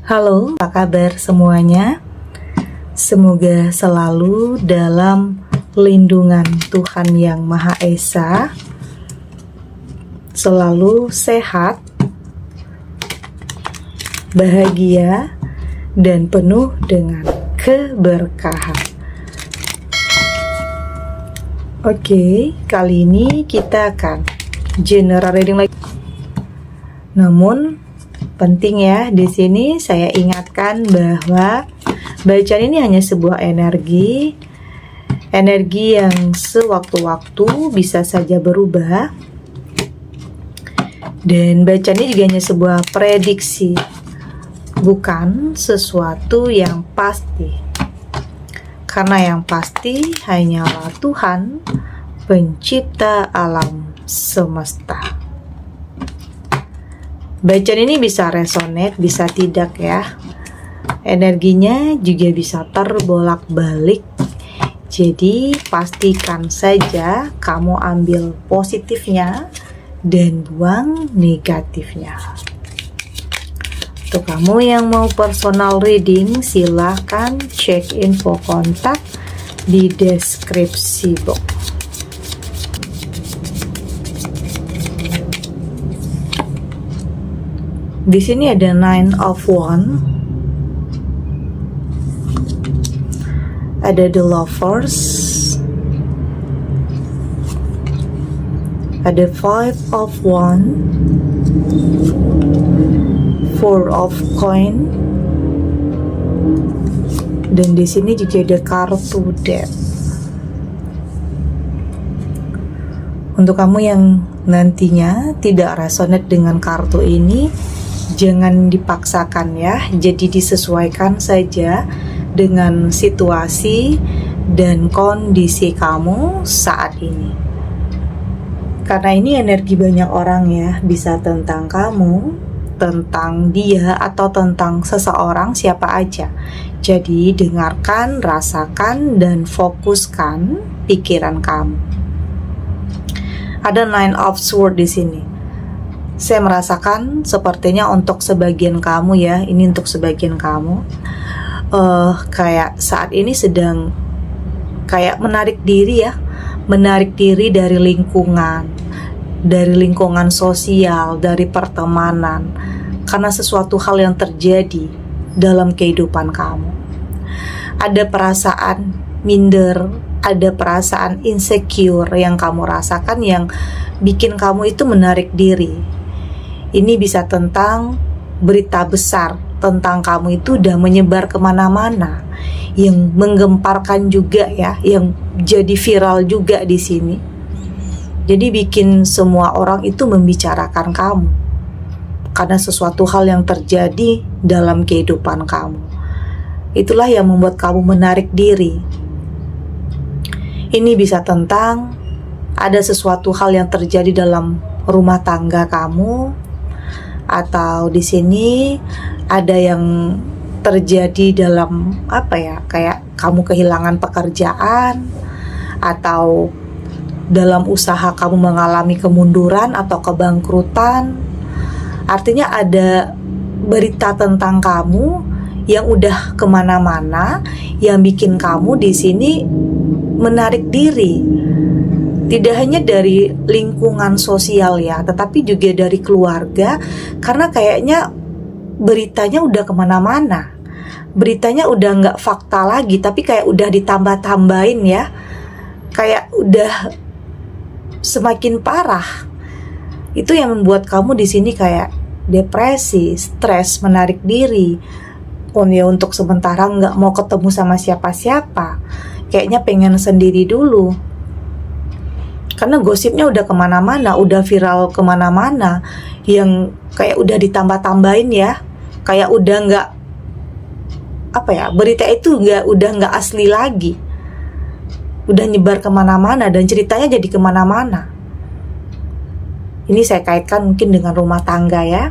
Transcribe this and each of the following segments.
Halo, apa kabar semuanya? Semoga selalu dalam lindungan Tuhan Yang Maha Esa, selalu sehat, bahagia, dan penuh dengan keberkahan. Oke, kali ini kita akan general reading lagi. Namun penting ya, di sini saya ingatkan bahwa bacaan ini hanya sebuah energi yang sewaktu-waktu bisa saja berubah, dan bacaan ini juga hanya sebuah prediksi, bukan sesuatu yang pasti, karena yang pasti hanyalah Tuhan, pencipta alam semesta. Bacaan ini bisa resonate, bisa tidak ya. Energinya juga bisa terbolak-balik. Jadi pastikan saja kamu ambil positifnya dan buang negatifnya. Untuk kamu yang mau personal reading, silahkan cek info kontak di deskripsi box. Di sini ada Nine of Wands, ada The Lovers, ada Five of Wands, Four of Coins, dan di sini juga ada kartu Death. Untuk kamu yang nantinya tidak resonate dengan kartu ini, jangan dipaksakan ya, jadi disesuaikan saja dengan situasi dan kondisi kamu saat ini. Karena ini energi banyak orang ya, bisa tentang kamu, tentang dia, atau tentang seseorang siapa aja. Jadi dengarkan, rasakan, dan fokuskan pikiran kamu. Ada Nine of Swords di sini. Saya merasakan sepertinya untuk sebagian kamu ya, ini untuk sebagian kamu, kayak saat ini sedang kayak menarik diri ya, menarik diri dari lingkungan sosial, dari pertemanan, karena sesuatu hal yang terjadi dalam kehidupan kamu. Ada perasaan minder, ada perasaan insecure yang kamu rasakan, yang bikin kamu itu menarik diri. Ini bisa tentang berita besar tentang kamu itu udah menyebar kemana-mana, yang menggemparkan juga ya, yang jadi viral juga di sini. Jadi bikin semua orang itu membicarakan kamu karena sesuatu hal yang terjadi dalam kehidupan kamu. Itulah yang membuat kamu menarik diri. Ini bisa tentang ada sesuatu hal yang terjadi dalam rumah tangga kamu, atau di sini ada yang terjadi dalam kayak kamu kehilangan pekerjaan, atau dalam usaha kamu mengalami kemunduran atau kebangkrutan. Artinya ada berita tentang kamu yang udah kemana-mana, yang bikin kamu di sini menarik diri. Tidak hanya dari lingkungan sosial ya, tetapi juga dari keluarga, karena kayaknya beritanya udah kemana-mana. Beritanya udah nggak fakta lagi, tapi kayak udah ditambah-tambahin ya, kayak udah semakin parah. Itu yang membuat kamu di sini kayak depresi, stres, menarik diri. Untuk sementara nggak mau ketemu sama siapa-siapa, kayaknya pengen sendiri dulu. Karena gosipnya udah kemana-mana, udah viral kemana-mana, yang kayak udah ditambah-tambahin ya, kayak udah nggak berita itu udah nggak asli lagi, udah nyebar kemana-mana dan ceritanya jadi kemana-mana. Ini saya kaitkan mungkin dengan rumah tangga ya.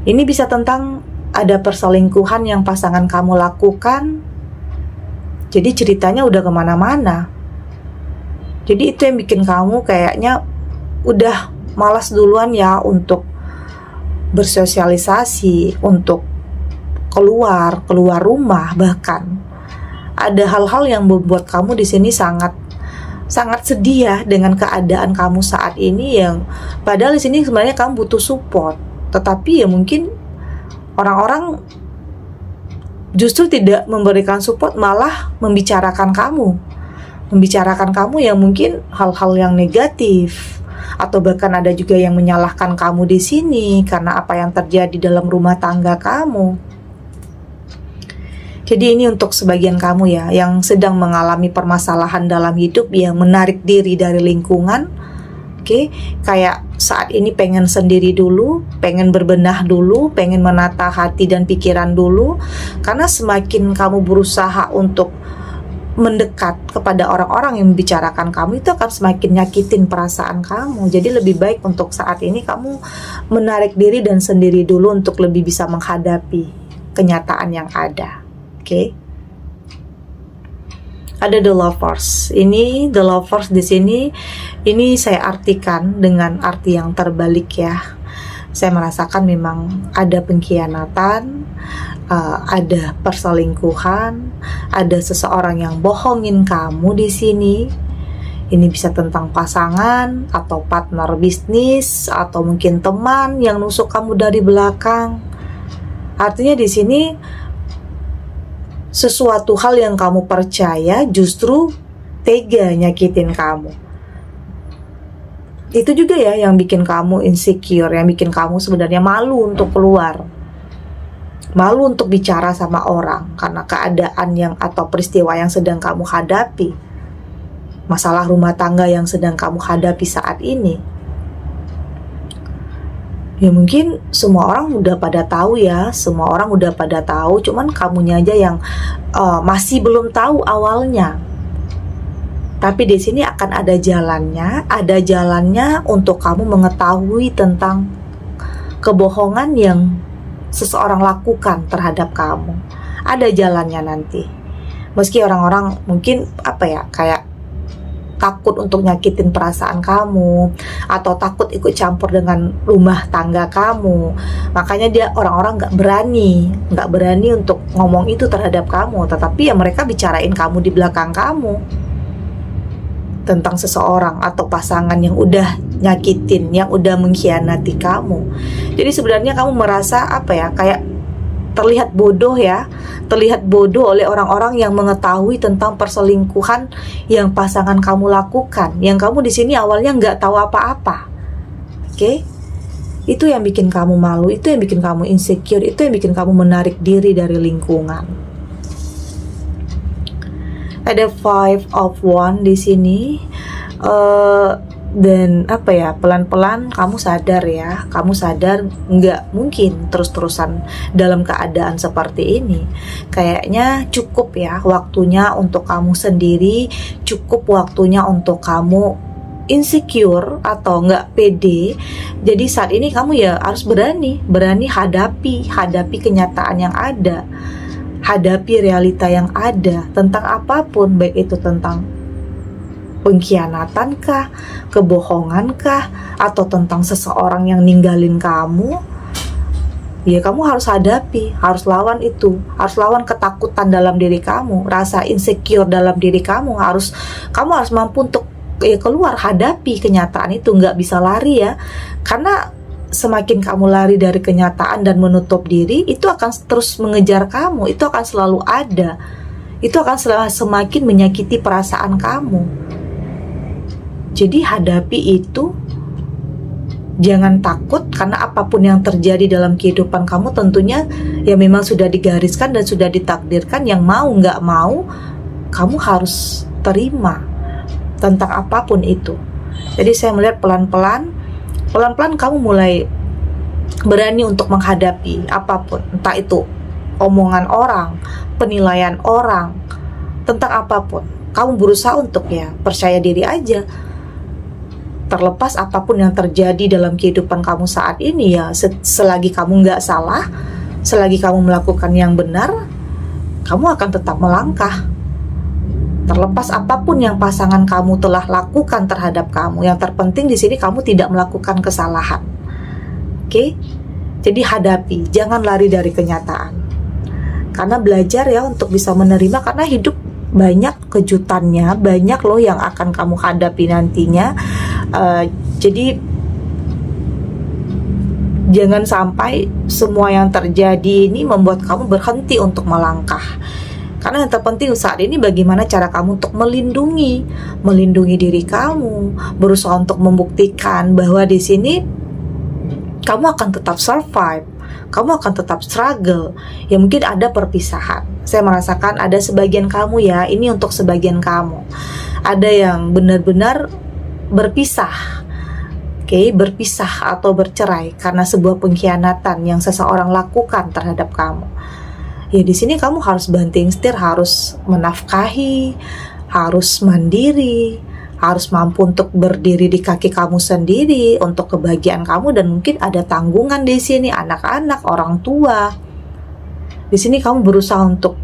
Ini bisa tentang ada perselingkuhan yang pasangan kamu lakukan, jadi ceritanya udah kemana-mana. Jadi itu yang bikin kamu kayaknya udah malas duluan ya untuk bersosialisasi, untuk keluar rumah, bahkan ada hal-hal yang membuat kamu di sini sangat sedih ya dengan keadaan kamu saat ini, yang padahal di sini sebenarnya kamu butuh support, tetapi ya mungkin orang-orang justru tidak memberikan support, malah membicarakan kamu yang mungkin hal-hal yang negatif, atau bahkan ada juga yang menyalahkan kamu di sini karena apa yang terjadi dalam rumah tangga kamu. Jadi ini untuk sebagian kamu ya yang sedang mengalami permasalahan dalam hidup, yang menarik diri dari lingkungan. Oke, kayak saat ini pengen sendiri dulu, pengen berbenah dulu, pengen menata hati dan pikiran dulu. Karena semakin kamu berusaha untuk mendekat kepada orang-orang yang membicarakan kamu, itu akan semakin nyakitin perasaan kamu. Jadi lebih baik untuk saat ini kamu menarik diri dan sendiri dulu untuk lebih bisa menghadapi kenyataan yang ada. Oke. Ada the lovers. Ini the lovers di sini, ini saya artikan dengan arti yang terbalik ya. Saya merasakan memang ada pengkhianatan, ada perselingkuhan, ada seseorang yang bohongin kamu di sini. Ini bisa tentang pasangan atau partner bisnis atau mungkin teman yang nusuk kamu dari belakang. Artinya di sini sesuatu hal yang kamu percaya justru tega nyakitin kamu. Itu juga ya yang bikin kamu insecure, yang bikin kamu sebenarnya malu untuk keluar, malu untuk bicara sama orang karena keadaan yang atau peristiwa yang sedang kamu hadapi, masalah rumah tangga yang sedang kamu hadapi saat ini. Ya mungkin semua orang udah pada tahu ya, semua orang udah pada tahu, cuman kamunya aja yang masih belum tahu awalnya. Tapi di sini akan ada jalannya untuk kamu mengetahui tentang kebohongan yang seseorang lakukan terhadap kamu. Ada jalannya nanti. Meski orang-orang mungkin kayak takut untuk nyakitin perasaan kamu, atau takut ikut campur dengan rumah tangga kamu, makanya orang-orang nggak berani untuk ngomong itu terhadap kamu. Tetapi ya mereka bicarain kamu di belakang kamu tentang seseorang atau pasangan yang udah nyakitin, yang udah mengkhianati kamu. Jadi sebenarnya kamu merasa kayak terlihat bodoh oleh orang-orang yang mengetahui tentang perselingkuhan yang pasangan kamu lakukan, yang kamu di sini awalnya nggak tahu apa-apa. Oke? Itu yang bikin kamu malu, itu yang bikin kamu insecure, itu yang bikin kamu menarik diri dari lingkungan. Ada 5 of Wands di sini. Dan pelan-pelan kamu sadar nggak mungkin terus-terusan dalam keadaan seperti ini. Kayaknya cukup ya waktunya untuk kamu sendiri, cukup waktunya untuk kamu insecure atau nggak pede. Jadi saat ini kamu ya harus berani hadapi kenyataan yang ada, hadapi realita yang ada tentang apapun, baik itu tentang pengkhianatankah, kebohongankah, atau tentang seseorang yang ninggalin kamu. Ya kamu harus hadapi, harus lawan itu, harus lawan ketakutan dalam diri kamu, rasa insecure dalam diri kamu harus mampu untuk keluar, hadapi kenyataan itu, nggak bisa lari ya. Karena semakin kamu lari dari kenyataan dan menutup diri, itu akan terus mengejar kamu, itu akan selalu ada, itu akan semakin menyakiti perasaan kamu. Jadi hadapi itu, jangan takut, karena apapun yang terjadi dalam kehidupan kamu tentunya ya memang sudah digariskan dan sudah ditakdirkan. Yang mau nggak mau kamu harus terima tentang apapun itu. Jadi saya melihat pelan-pelan kamu mulai berani untuk menghadapi apapun, entah itu omongan orang, penilaian orang, tentang apapun. Kamu berusaha untuk ya percaya diri aja. Terlepas apapun yang terjadi dalam kehidupan kamu saat ini ya, selagi kamu nggak salah, selagi kamu melakukan yang benar, kamu akan tetap melangkah. Terlepas apapun yang pasangan kamu telah lakukan terhadap kamu, yang terpenting di sini kamu tidak melakukan kesalahan. Oke? Jadi hadapi, jangan lari dari kenyataan. Karena belajar ya untuk bisa menerima, karena hidup banyak kejutannya, banyak loh yang akan kamu hadapi nantinya. Jadi jangan sampai semua yang terjadi ini membuat kamu berhenti untuk melangkah. Karena yang terpenting saat ini bagaimana cara kamu untuk melindungi diri kamu, berusaha untuk membuktikan bahwa di sini kamu akan tetap survive, kamu akan tetap struggle. Ya mungkin ada perpisahan. Saya merasakan ada sebagian kamu ya, ini untuk sebagian kamu. Ada yang benar-benar berpisah. Berpisah atau bercerai karena sebuah pengkhianatan yang seseorang lakukan terhadap kamu. Ya di sini kamu harus banting setir, harus menafkahi, harus mandiri, harus mampu untuk berdiri di kaki kamu sendiri untuk kebahagiaan kamu, dan mungkin ada tanggungan di sini, anak-anak, orang tua. Di sini kamu berusaha untuk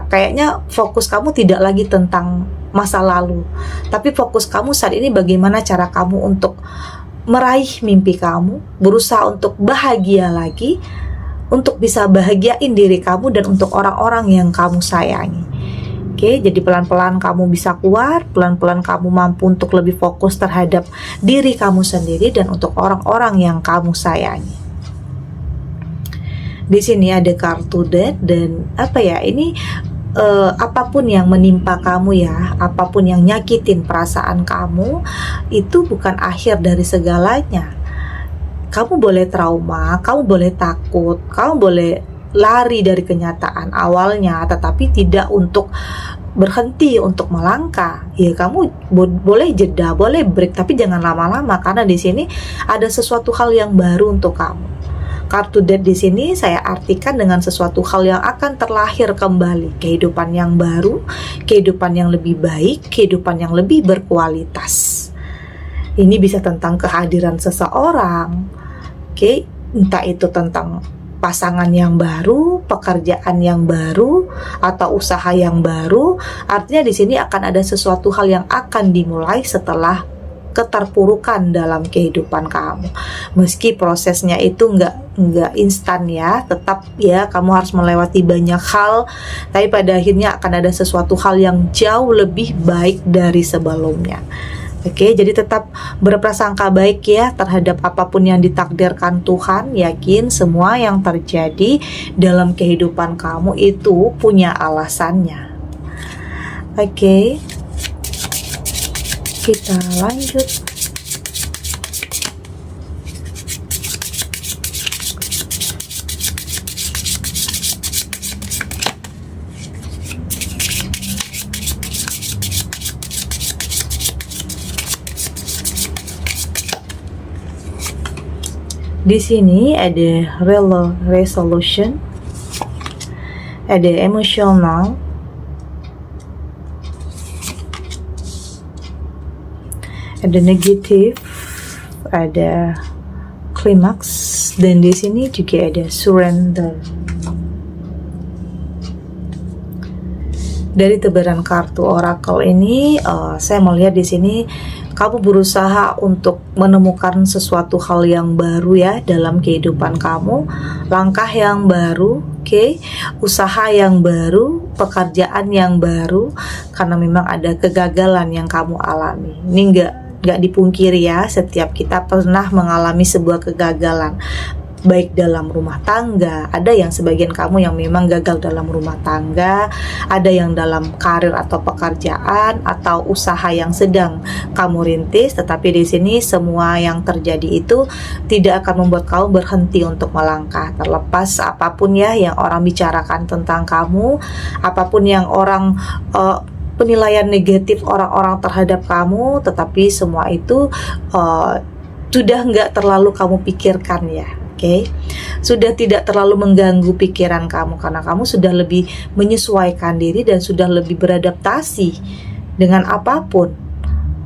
kayaknya fokus kamu tidak lagi tentang masa lalu, tapi fokus kamu saat ini bagaimana cara kamu untuk meraih mimpi kamu, berusaha untuk bahagia lagi, untuk bisa bahagiain diri kamu dan untuk orang-orang yang kamu sayangi. Jadi pelan-pelan kamu bisa kuat, pelan-pelan kamu mampu untuk lebih fokus terhadap diri kamu sendiri dan untuk orang-orang yang kamu sayangi. Di sini ada kartu Death, dan ini apapun yang menimpa kamu ya, apapun yang nyakitin perasaan kamu, itu bukan akhir dari segalanya. Kamu boleh trauma, kamu boleh takut, kamu boleh lari dari kenyataan awalnya, tetapi tidak untuk berhenti untuk melangkah. Ya kamu boleh jeda, boleh break, tapi jangan lama-lama, karena di sini ada sesuatu hal yang baru untuk kamu. Kartu Death di sini saya artikan dengan sesuatu hal yang akan terlahir kembali, kehidupan yang baru, kehidupan yang lebih baik, kehidupan yang lebih berkualitas. Ini bisa tentang kehadiran seseorang, entah itu tentang pasangan yang baru, pekerjaan yang baru, atau usaha yang baru. Artinya di sini akan ada sesuatu hal yang akan dimulai setelah keterpurukan dalam kehidupan kamu. Meski prosesnya itu nggak instan ya, tetap ya kamu harus melewati banyak hal, tapi pada akhirnya akan ada sesuatu hal yang jauh lebih baik dari sebelumnya. Jadi tetap berprasangka baik ya terhadap apapun yang ditakdirkan Tuhan. Yakin semua yang terjadi dalam kehidupan kamu itu punya alasannya. Kita lanjut. Di sini ada resolution, ada emotional, ada negatif, ada climax, dan di sini juga ada surrender. Dari tebaran kartu oracle ini, saya melihat di sini kamu berusaha untuk menemukan sesuatu hal yang baru ya dalam kehidupan kamu, langkah yang baru, usaha yang baru, pekerjaan yang baru, karena memang ada kegagalan yang kamu alami. Ini nggak dipungkiri ya, setiap kita pernah mengalami sebuah kegagalan, baik dalam rumah tangga. Ada yang sebagian kamu yang memang gagal dalam rumah tangga, ada yang dalam karir atau pekerjaan atau usaha yang sedang kamu rintis. Tetapi di sini semua yang terjadi itu tidak akan membuat kamu berhenti untuk melangkah, terlepas apapun ya yang orang bicarakan tentang kamu, apapun yang orang penilaian negatif orang-orang terhadap kamu, tetapi semua itu sudah nggak terlalu kamu pikirkan ya. Sudah tidak terlalu mengganggu pikiran kamu, karena kamu sudah lebih menyesuaikan diri dan sudah lebih beradaptasi dengan apapun.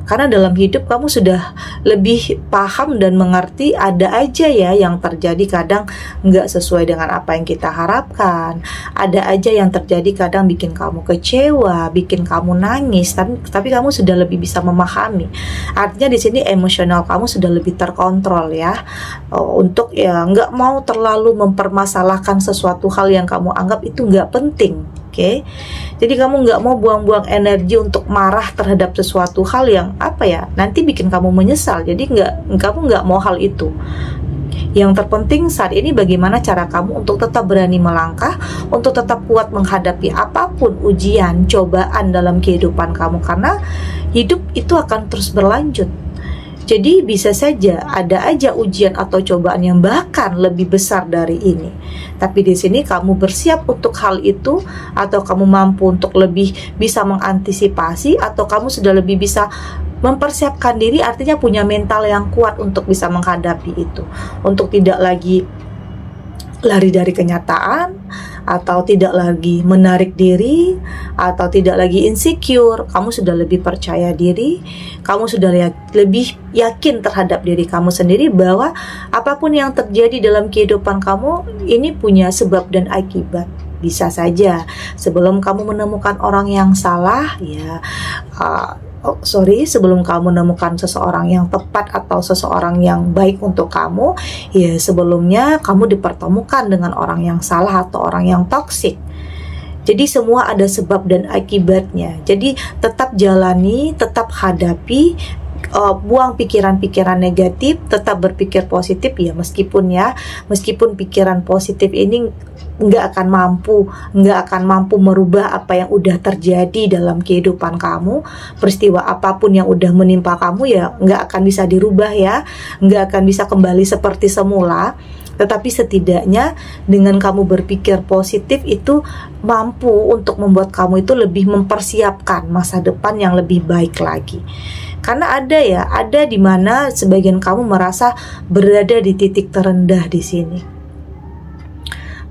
Karena dalam hidup kamu sudah lebih paham dan mengerti ada aja ya yang terjadi kadang nggak sesuai dengan apa yang kita harapkan. Ada aja yang terjadi kadang bikin kamu kecewa, bikin kamu nangis, tapi kamu sudah lebih bisa memahami. Artinya di sini emosional kamu sudah lebih terkontrol ya. Untuk ya nggak mau terlalu mempermasalahkan sesuatu hal yang kamu anggap itu nggak penting. Oke, jadi kamu nggak mau buang-buang energi untuk marah terhadap sesuatu hal yang nanti bikin kamu menyesal. Jadi kamu nggak mau hal itu. Yang terpenting saat ini bagaimana cara kamu untuk tetap berani melangkah, untuk tetap kuat menghadapi apapun ujian, cobaan dalam kehidupan kamu, karena hidup itu akan terus berlanjut. Jadi bisa saja ada aja ujian atau cobaan yang bahkan lebih besar dari ini. Tapi di sini kamu bersiap untuk hal itu, atau kamu mampu untuk lebih bisa mengantisipasi, atau kamu sudah lebih bisa mempersiapkan diri, artinya punya mental yang kuat untuk bisa menghadapi itu. Untuk tidak lagi lari dari kenyataan, atau tidak lagi menarik diri, atau tidak lagi insecure. Kamu sudah lebih percaya diri, kamu sudah lebih yakin terhadap diri kamu sendiri bahwa apapun yang terjadi dalam kehidupan kamu ini punya sebab dan akibat. Bisa saja sebelum kamu menemukan orang yang salah sebelum kamu menemukan seseorang yang tepat atau seseorang yang baik untuk kamu, ya sebelumnya kamu dipertemukan dengan orang yang salah atau orang yang toksik. Jadi semua ada sebab dan akibatnya. Jadi tetap jalani, tetap hadapi, buang pikiran-pikiran negatif, tetap berpikir positif ya, meskipun pikiran positif ini nggak akan mampu merubah apa yang udah terjadi dalam kehidupan kamu. Peristiwa apapun yang udah menimpa kamu ya nggak akan bisa dirubah ya, nggak akan bisa kembali seperti semula. Tetapi setidaknya dengan kamu berpikir positif itu mampu untuk membuat kamu itu lebih mempersiapkan masa depan yang lebih baik lagi. Karena ada di mana sebagian kamu merasa berada di titik terendah di sini.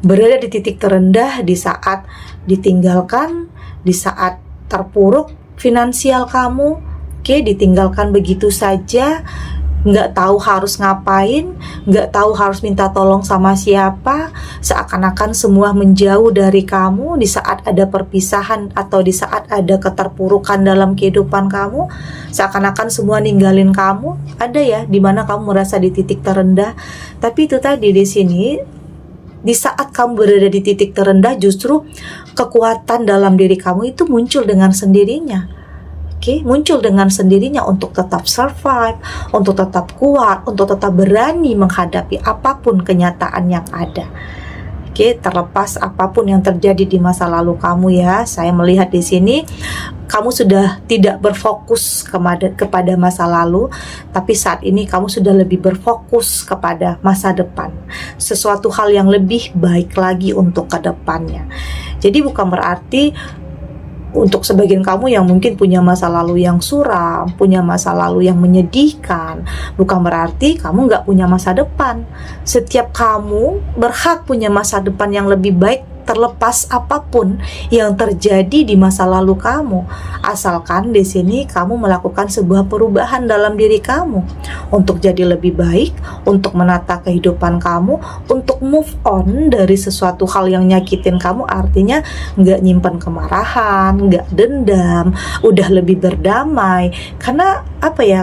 Berada di titik terendah di saat ditinggalkan, di saat terpuruk finansial kamu, ditinggalkan begitu saja, nggak tahu harus ngapain, nggak tahu harus minta tolong sama siapa, seakan-akan semua menjauh dari kamu di saat ada perpisahan atau di saat ada keterpurukan dalam kehidupan kamu, seakan-akan semua ninggalin kamu. Ada ya di mana kamu merasa di titik terendah, tapi itu tadi di sini, di saat kamu berada di titik terendah justru kekuatan dalam diri kamu itu muncul dengan sendirinya. Muncul dengan sendirinya untuk tetap survive, untuk tetap kuat, untuk tetap berani menghadapi apapun kenyataan yang ada. Terlepas apapun yang terjadi di masa lalu kamu ya, saya melihat di sini kamu sudah tidak berfokus kepada masa lalu, tapi saat ini kamu sudah lebih berfokus kepada masa depan, sesuatu hal yang lebih baik lagi untuk kedepannya. Jadi bukan berarti untuk sebagian kamu yang mungkin punya masa lalu yang suram, punya masa lalu yang menyedihkan, bukan berarti kamu nggak punya masa depan. Setiap kamu berhak punya masa depan yang lebih baik, terlepas apapun yang terjadi di masa lalu kamu. Asalkan di sini kamu melakukan sebuah perubahan dalam diri kamu untuk jadi lebih baik, untuk menata kehidupan kamu, untuk move on dari sesuatu hal yang nyakitin kamu. Artinya nggak nyimpen kemarahan, nggak dendam, udah lebih berdamai. Karena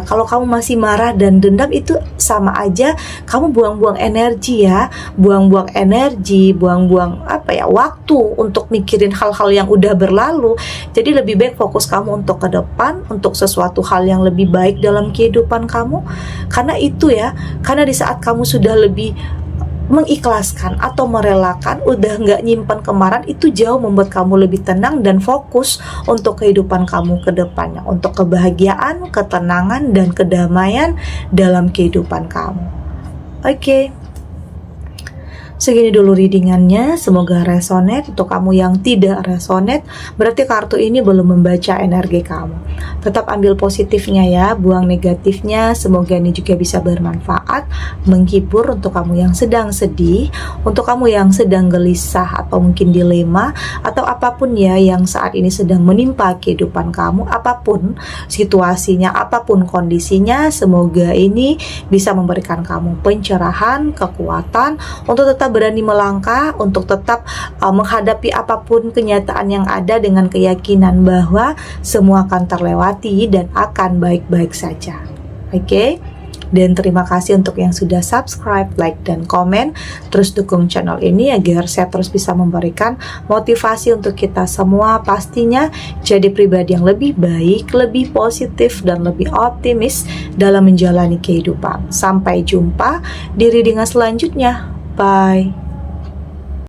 kalau kamu masih marah dan dendam itu sama aja kamu buang-buang energi ya, buang-buang waktu untuk mikirin hal-hal yang udah berlalu. Jadi lebih baik fokus kamu untuk ke depan, untuk sesuatu hal yang lebih baik dalam kehidupan kamu. Karena itu ya, karena di saat kamu sudah lebih mengikhlaskan atau merelakan, udah nggak nyimpan kemarahan, itu jauh membuat kamu lebih tenang dan fokus untuk kehidupan kamu ke depannya, untuk kebahagiaan, ketenangan, dan kedamaian dalam kehidupan kamu. Segini dulu readingannya, semoga resonate. Untuk kamu yang tidak resonate, berarti kartu ini belum membaca energi kamu. Tetap ambil positifnya ya, buang negatifnya. Semoga ini juga bisa bermanfaat, menghibur untuk kamu yang sedang sedih, untuk kamu yang sedang gelisah atau mungkin dilema, atau apapun ya yang saat ini sedang menimpa kehidupan kamu, apapun situasinya, apapun kondisinya. Semoga ini bisa memberikan kamu pencerahan, kekuatan untuk tetap berani melangkah, untuk tetap menghadapi apapun kenyataan yang ada dengan keyakinan bahwa semua akan terlewati dan akan baik-baik saja. Oke? Dan terima kasih untuk yang sudah subscribe, like, dan komen. Terus dukung channel ini agar saya terus bisa memberikan motivasi untuk kita semua, pastinya jadi pribadi yang lebih baik, lebih positif, dan lebih optimis dalam menjalani kehidupan. Sampai jumpa di readingan selanjutnya. Bye.